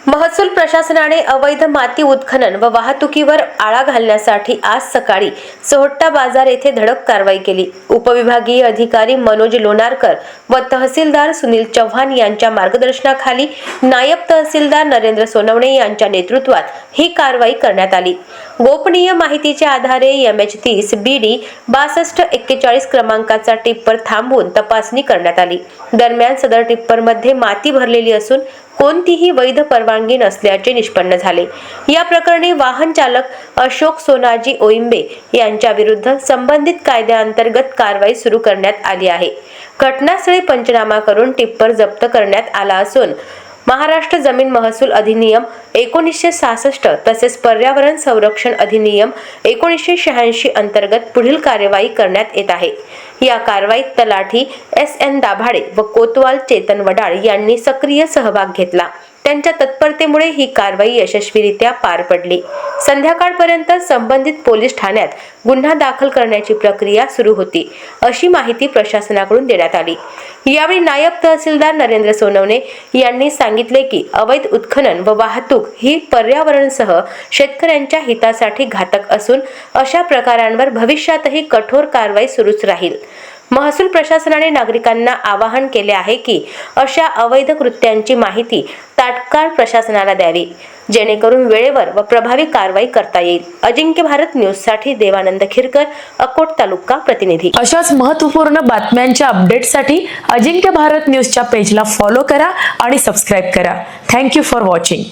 महसूल प्रशासनाने अवैध माती उत्खनन व वाहतुकीवर आळा घालण्यासाठी आज सकाळी सोहट्टा बाजार येथे धडक कारवाई केली। उपविभागीय अधिकारी मनोज लोणारकर व तहसीलदार सुनील चव्हाण यांच्या मार्गदर्शनाखाली नायब तहसीलदार नरेंद्र सोनवणे यांच्या नेतृत्वात ही कारवाई करण्यात आली। गोपनीय माहितीच्या आधारे MH30 BD 6241 क्रमांकाचा टिप्पर थांबवून तपासणी करण्यात आली। दरम्यान सदर टिप्परमध्ये माती भरलेली असून कोणतीही वैध परवानगी नसल्याचे निष्पन्न झाले। या प्रकरणी वाहन चालक अशोक सोनाजी ओइंबे यांच्या विरुद्ध संबंधित कायद्याअंतर्गत कारवाई सुरू करण्यात आली आहे। घटनास्थळी पंचनामा करून टिप्पर जप्त करण्यात आला असून महाराष्ट्र जमीन महसूल अधिनियम 1966 तसेच पर्यावरण संरक्षण अधिनियम 1986 अंतर्गत पुढील कार्यवाही करण्यात येत आहे। या कारवाईत तलाठी SN दाभाडे व कोतवाल चेतन वडाळ यांनी सक्रिय सहभाग घेतला। त्यांच्या तत्परतेमुळे ही कारवाई यशस्वीरित्या पार पडली। संध्याकाळपर्यंत संबंधित पोलीस ठाण्यात गुन्हा दाखल करण्याची प्रक्रिया सुरू होती, अशी माहिती प्रशासनाकडून देण्यात आली। यावेळी नायब तहसीलदार नरेंद्र सोनवणे यांनी सांगितले की अवैध उत्खनन व वाहतूक ही पर्यावरणासह शेतकऱ्यांच्या हितासाठी घातक असून अशा प्रकारांवर भविष्यातही कठोर कारवाई सुरूच राहील। महसूल प्रशासनाने नागरिकांना आवाहन केले आहे की अशा अवैध कृत्यांची माहिती तात्काळ प्रशासनाला द्यावी, जेणेकरून वेळेवर व प्रभावी कारवाई करता येईल। अजिंक्य भारत न्यूजसाठी देवानंद खिरकर, अकोट तालुका प्रतिनिधी। अशाच महत्त्वपूर्ण बातम्यांच्या अपडेटसाठी अजिंक्य भारत न्यूजच्या पेजला फॉलो करा आणि सबस्क्राइब करा। Thank you for watching.